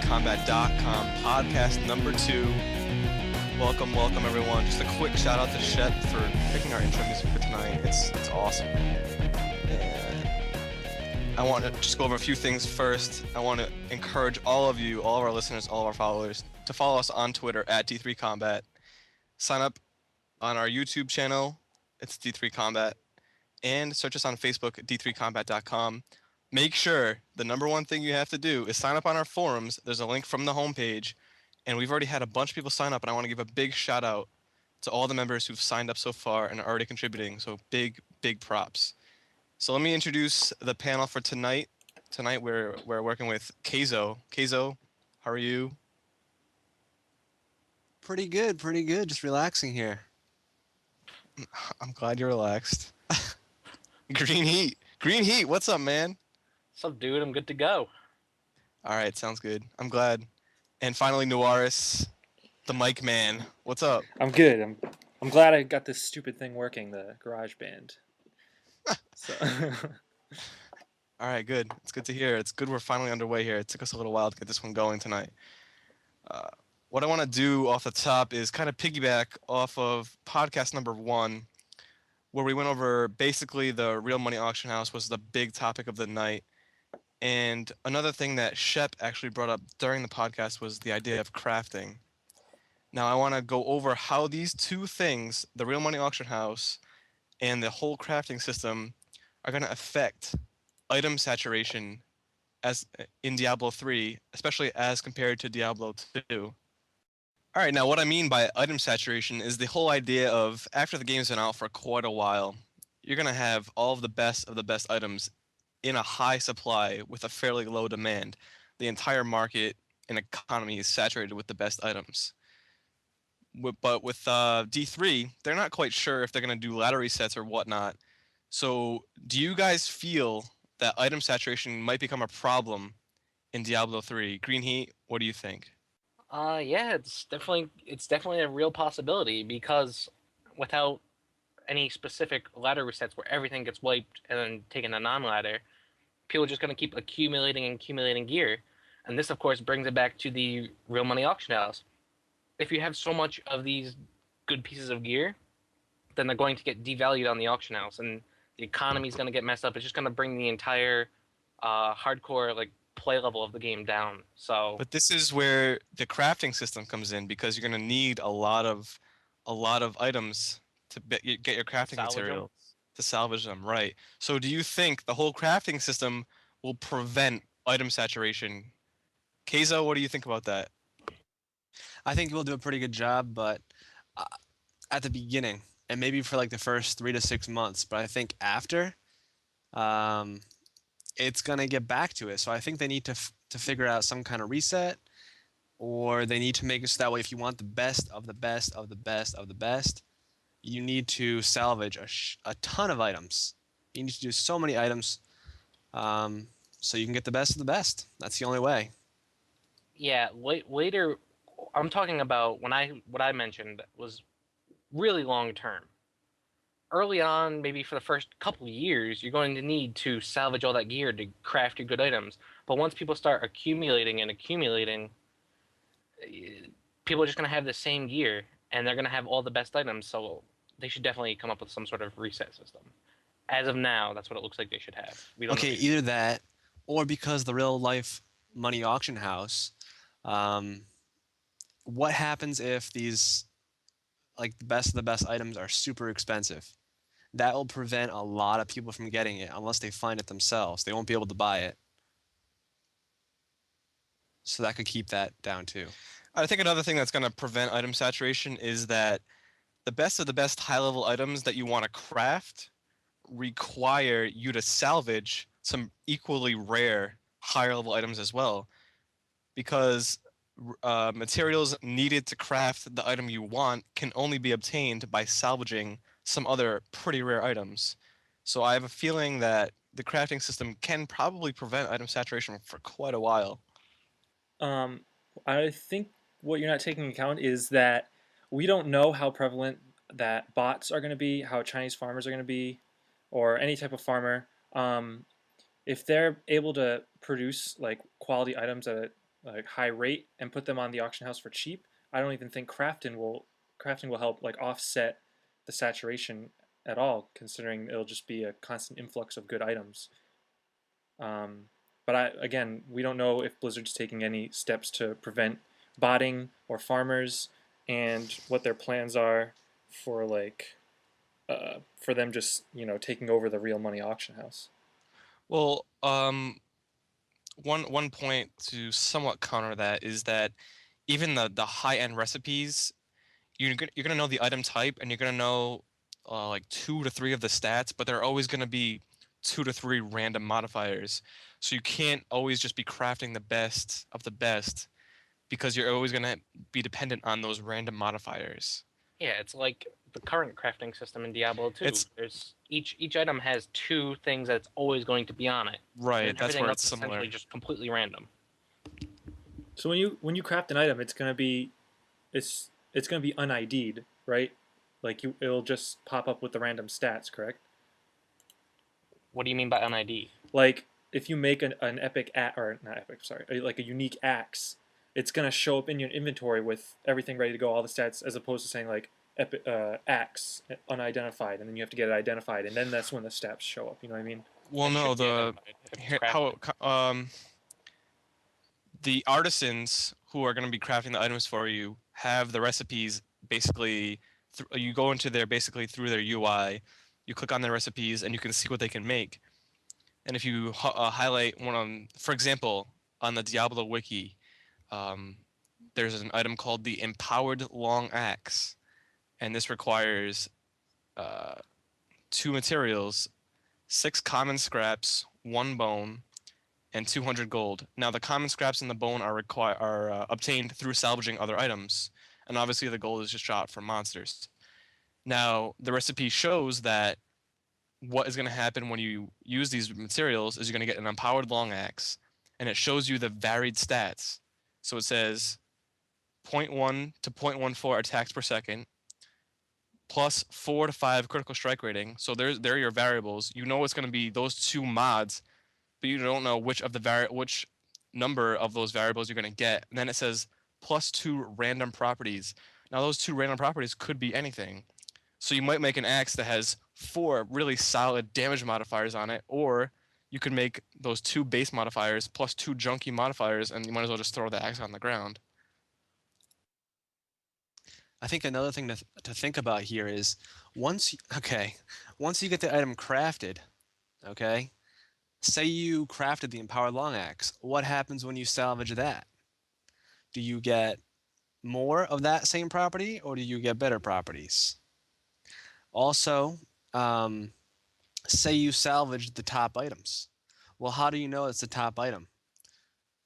d3combat.com, podcast number 2. Welcome everyone. Just a quick shout out to Shep for picking our intro music for tonight. It's awesome. And I want to just go over a few things first. I want to encourage all of you, all of our listeners, all of our followers to follow us on Twitter at D3Combat. Sign up on our YouTube channel. It's D3Combat. And search us on Facebook at d3combat.com. Make sure the number one thing you have to do is sign up on our forums. There's a link from the homepage, and we've already had a bunch of people sign up, and I want to give a big shout out to all the members who've signed up so far and are already contributing. So big props. So let me introduce the panel for tonight. Tonight we're working with Keizo. Keizo, how are you? Pretty good. Just relaxing here. I'm glad you're relaxed. GreenHeat, what's up, man? What's up, dude? I'm good to go. All right, sounds good. I'm glad. And finally, Nuaris, the mic man. What's up? I'm good. I'm glad I got this stupid thing working, the GarageBand. So. All right, good. It's good to hear. It's good we're finally underway here. It took us a little while to get this one going tonight. What I want to do off the top is kind of piggyback off of podcast number 1, where we went over basically the real money auction house was the big topic of the night. And another thing that Shep actually brought up during the podcast was the idea of crafting. Now I want to go over how these two things, the real money auction house and the whole crafting system, are going to affect item saturation as in Diablo 3, especially as compared to Diablo 2. All right, now what I mean by item saturation is the whole idea of after the game's been out for quite a while, you're going to have all of the best items in a high supply with a fairly low demand. The entire market and economy is saturated with the best items. But with D3, they're not quite sure if they're going to do ladder resets or whatnot. So do you guys feel that item saturation might become a problem in Diablo 3? GreenHeat, what do you think? Yeah, it's definitely a real possibility, because without any specific ladder resets where everything gets wiped and then taken a non-ladder, people are just going to keep accumulating gear. And this, of course, brings it back to the real money auction house. If you have so much of these good pieces of gear, then they're going to get devalued on the auction house, and the economy is going to get messed up. It's just going to bring the entire hardcore play level of the game down. But this is where the crafting system comes in, because you're going to need a lot of items to get your crafting material to salvage them, right? So do you think the whole crafting system will prevent item saturation? Keizo, what do you think about that? I think we'll do a pretty good job, but at the beginning, and maybe for the first 3 to 6 months. But I think after, it's gonna get back to it. So I think they need to figure out some kind of reset, or they need to make it so that way if you want the best of the best of the best of the best, you need to salvage a ton of items. You need to do so many items, so you can get the best of the best. That's the only way. Yeah, later, I'm talking about what I mentioned was really long term. Early on, maybe for the first couple of years, you're going to need to salvage all that gear to craft your good items. But once people start accumulating, people are just going to have the same gear, and they're going to have all the best items. So they should definitely come up with some sort of reset system. As of now, that's what it looks like they should have. Okay, either that, or because the real life money auction house, what happens if these the best of the best items are super expensive? That will prevent a lot of people from getting it unless they find it themselves. They won't be able to buy it. So that could keep that down too. I think another thing that's going to prevent item saturation is that the best of the best high-level items that you want to craft require you to salvage some equally rare higher-level items as well, because materials needed to craft the item you want can only be obtained by salvaging some other pretty rare items. So I have a feeling that the crafting system can probably prevent item saturation for quite a while. I think what you're not taking into account is that we don't know how prevalent that bots are going to be, how Chinese farmers are going to be, or any type of farmer. If they're able to produce quality items at like high rate and put them on the auction house for cheap, I don't even think crafting will help like offset the saturation at all, considering it'll just be a constant influx of good items. Um, but again, we don't know if Blizzard's taking any steps to prevent botting or farmers, and what their plans are for for them just taking over the real money auction house. Well, one point to somewhat counter that is that even the high end recipes, you're gonna know the item type and you're gonna know like 2 to 3 of the stats, but there are always gonna be 2 to 3 random modifiers. So you can't always just be crafting the best of the best because you're always gonna be dependent on those random modifiers. Yeah, it's like the current crafting system in Diablo 2. It's There's each item has 2 things that's always going to be on it. right. And That's everything where else it's is similar. essentially just completely random. So when you craft an item, it's gonna be gonna be un-ID'd, right? Like it'll just pop up with the random stats, correct? What do you mean by unID? Like if you make an epic or not epic, sorry, like a unique axe, it's gonna show up in your inventory with everything ready to go, all the stats, as opposed to saying like epic axe unidentified, and then you have to get it identified, and then that's when the stats show up. You know what I mean? Well, It no, should be the identified if it's here, crafted. how the artisans who are going to be crafting the items for you have the recipes basically you go into their basically through their UI, you click on their recipes and you can see what they can make. And if you highlight one on, for example, on the Diablo wiki, um, there's an item called the Empowered Long Axe, and this requires uh, 2 materials, 6 common scraps, 1 bone, and 200 gold. Now, the common scraps and the bone are obtained through salvaging other items, and obviously the gold is just shot from monsters. Now, the recipe shows that what is going to happen when you use these materials is you're going to get an empowered long axe, and it shows you the varied stats. So it says 0.1 to 0.14 attacks per second, plus 4 to 5 critical strike rating. So there are your variables. You know it's going to be those 2 mods, but you don't know which of which number of those variables you're going to get. And then it says +2 random properties. Now those 2 random properties could be anything. So you might make an axe that has 4 really solid damage modifiers on it, or you could make those 2 base modifiers plus 2 junky modifiers, and you might as well just throw the axe on the ground. I think another thing to think about here is once you get the item crafted, okay, say you crafted the empowered long axe, what happens when you salvage that? Do you get more of that same property, or do you get better properties? Also, say you salvaged the top items. Well, how do you know it's the top item?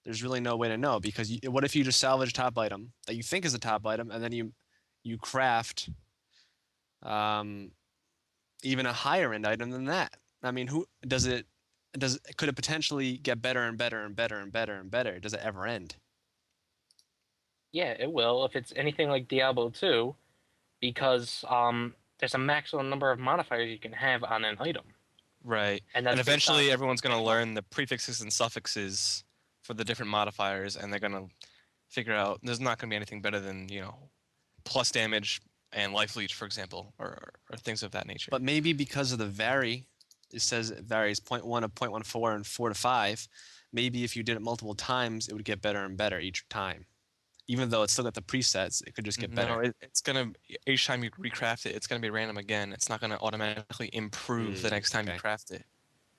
There's really no way to know, because what if you just salvage a top item that you think is a top item, and then you craft even a higher end item than that? I mean, could it potentially get better and better and better and better and better? Does it ever end? Yeah, it will if it's anything like Diablo 2, because there's a maximum number of modifiers you can have on an item. Right. And And that's based eventually on everyone's going to level. learn the prefixes and suffixes for the different modifiers, and they're going to figure out there's not going to be anything better than, plus damage and life leech, for example, or things of that nature. But maybe because of the vary, it says it varies 0.1 to 0.14 and 4 to 5. Maybe if you did it multiple times, it would get better and better each time. Even though it's still got the presets, it could just get better. No, it's going to, each time you recraft it, it's going to be random again. It's not going to automatically improve the next time you okay. craft it.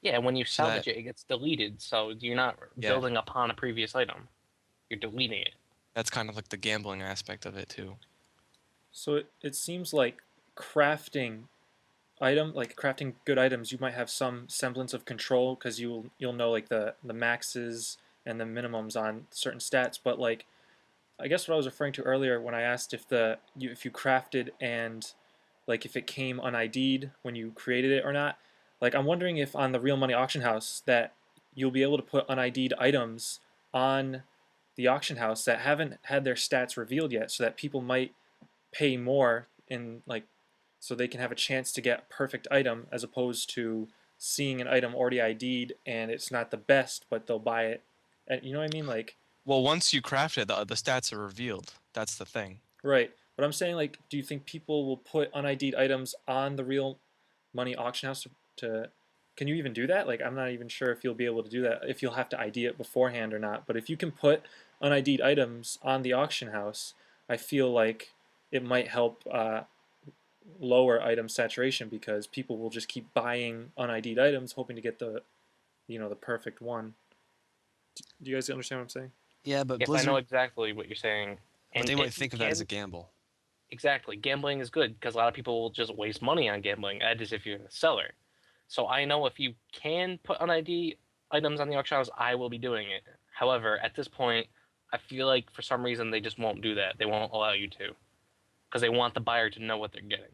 Yeah, when you So salvage it, it gets deleted, so you're not building upon a previous item. You're deleting it. That's kind of like the gambling aspect of it, too. So it seems like crafting good items, you might have some semblance of control because you'll know like the maxes and the minimums on certain stats. But like, I guess what I was referring to earlier when I asked if you crafted and like if it came un-ID'd when you created it or not. Like I'm wondering if on the real money auction house that you'll be able to put un-ID'd items on the auction house that haven't had their stats revealed yet, so that people might pay more so they can have a chance to get a perfect item, as opposed to seeing an item already ID'd and it's not the best, but they'll buy it. And you know what I mean? Like Well, once you craft it, the stats are revealed. That's the thing. Right. But I'm saying, like, do you think people will put unID'd items on the real money auction house to can you even do that? Like, I'm not even sure if you'll be able to do that, if you'll have to ID it beforehand or not. But if you can put unID'd items on the auction house, I feel like it might help lower item saturation because people will just keep buying unID'd items, hoping to get the the perfect one. Do you guys understand what I'm saying? Yeah, but Yes, Blizzard, I know exactly what you're saying. but they might if you think of that as a can- gamble. Exactly. Gambling is good because a lot of people will just waste money on gambling, as if you're a seller. So I know if you can put unID items on the auction house, I will be doing it. However, at this point, I feel like for some reason they just won't do that. They won't allow you to because they want the buyer to know what they're getting.